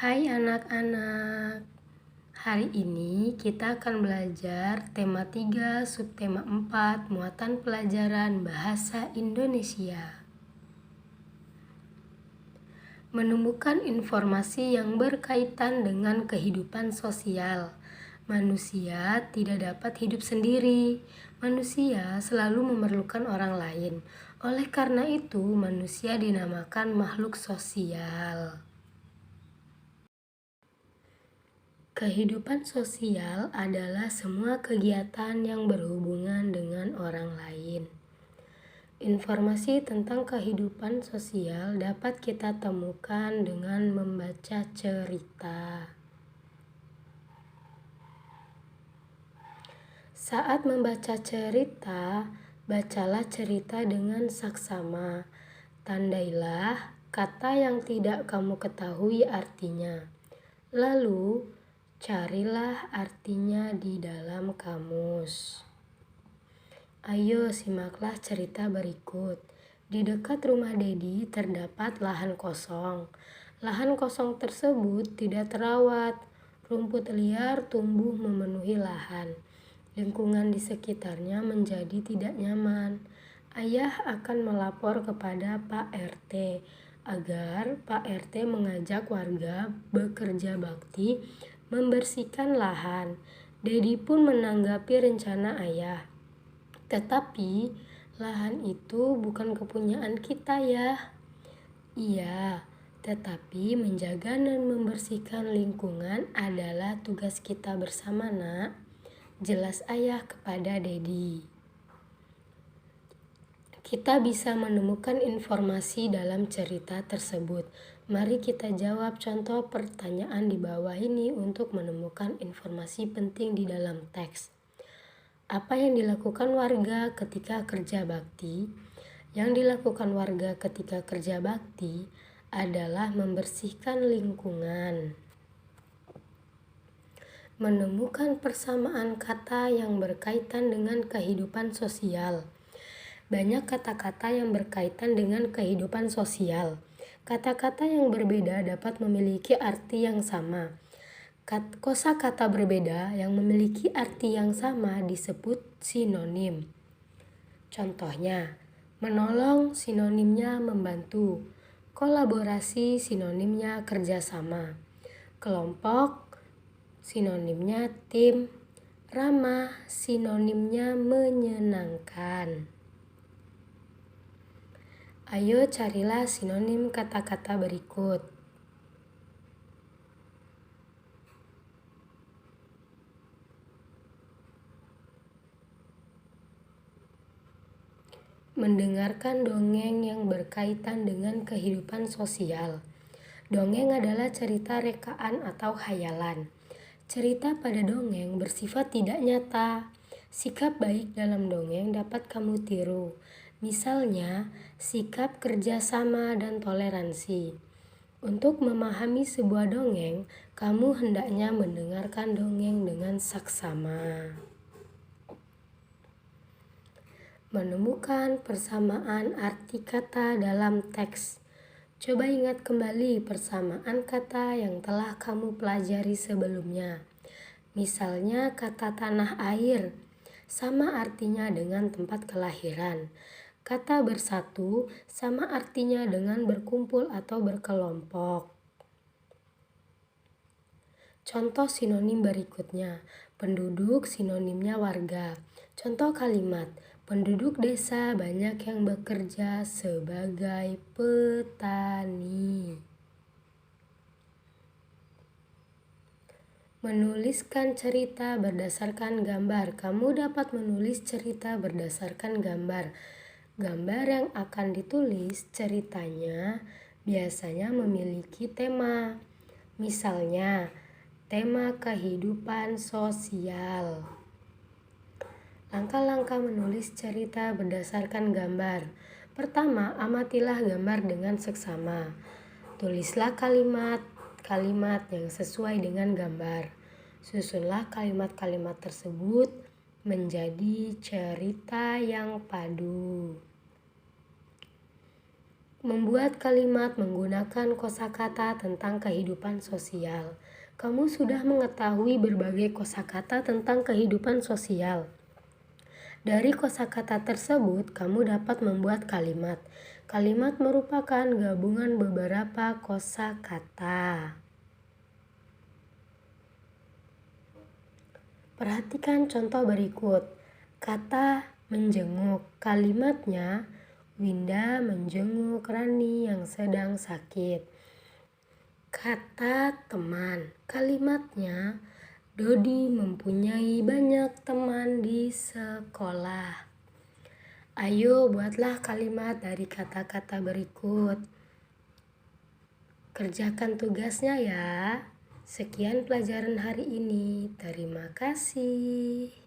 Hai anak-anak, hari ini kita akan belajar tema 3, subtema 4, muatan pelajaran Bahasa Indonesia. Menemukan informasi yang berkaitan dengan kehidupan sosial. Manusia tidak dapat hidup sendiri. Manusia selalu memerlukan orang lain. Oleh karena itu, manusia dinamakan makhluk sosial. Kehidupan sosial adalah semua kegiatan yang berhubungan dengan orang lain. Informasi tentang kehidupan sosial dapat kita temukan dengan membaca cerita. Saat membaca cerita, bacalah cerita dengan saksama. Tandailah kata yang tidak kamu ketahui artinya. Lalu, carilah artinya di dalam kamus. Ayo simaklah cerita berikut. Di dekat rumah Dedi terdapat lahan kosong. Lahan kosong tersebut tidak terawat. Rumput liar tumbuh memenuhi lahan. Lingkungan di sekitarnya menjadi tidak nyaman. Ayah akan melapor kepada Pak RT agar Pak RT mengajak warga bekerja bakti membersihkan lahan. Dedi pun menanggapi rencana ayah. Tetapi lahan itu bukan kepunyaan kita ya. Iya, tetapi menjaga dan membersihkan lingkungan adalah tugas kita bersama, nak. Jelas ayah kepada Dedi. Kita bisa menemukan informasi dalam cerita tersebut. Mari kita jawab contoh pertanyaan di bawah ini untuk menemukan informasi penting di dalam teks. Apa yang dilakukan warga ketika kerja bakti? Yang dilakukan warga ketika kerja bakti adalah membersihkan lingkungan. Menemukan persamaan kata yang berkaitan dengan kehidupan sosial. Banyak kata-kata yang berkaitan dengan kehidupan sosial. Kata-kata yang berbeda dapat memiliki arti yang sama. Kosakata berbeda yang memiliki arti yang sama disebut sinonim. Contohnya, menolong sinonimnya membantu. Kolaborasi sinonimnya kerjasama. Kelompok sinonimnya tim. Ramah sinonimnya menyenangkan. Ayo carilah sinonim kata-kata berikut. Mendengarkan dongeng yang berkaitan dengan kehidupan sosial. Dongeng adalah cerita rekaan atau khayalan. Cerita pada dongeng bersifat tidak nyata. Sikap baik dalam dongeng dapat kamu tiru. Misalnya, sikap kerjasama dan toleransi. Untuk memahami sebuah dongeng, kamu hendaknya mendengarkan dongeng dengan saksama. Menemukan persamaan arti kata dalam teks. Coba ingat kembali persamaan kata yang telah kamu pelajari sebelumnya. Misalnya kata tanah air, sama artinya dengan tempat kelahiran. Kata bersatu sama artinya dengan berkumpul atau berkelompok. Contoh sinonim berikutnya. Penduduk sinonimnya warga. Contoh kalimat. Penduduk desa banyak yang bekerja sebagai petani. Menuliskan cerita berdasarkan gambar. Kamu dapat menulis cerita berdasarkan gambar. Gambar yang akan ditulis ceritanya biasanya memiliki tema. Misalnya, tema kehidupan sosial. Langkah-langkah menulis cerita berdasarkan gambar. Pertama, amatilah gambar dengan seksama. Tulislah kalimat yang sesuai dengan gambar. Susunlah kalimat-kalimat tersebut menjadi cerita yang padu. Membuat kalimat menggunakan kosakata tentang kehidupan sosial. Kamu sudah mengetahui berbagai kosakata tentang kehidupan sosial. Dari kosakata tersebut, kamu dapat membuat kalimat. Kalimat merupakan gabungan beberapa kosakata. Perhatikan contoh berikut. Kata menjenguk. Kalimatnya, Winda menjenguk Rani yang sedang sakit. Kata teman. Kalimatnya, Dodi mempunyai banyak teman di sekolah. Ayo buatlah kalimat dari kata-kata berikut. Kerjakan tugasnya ya. Sekian pelajaran hari ini. Terima kasih.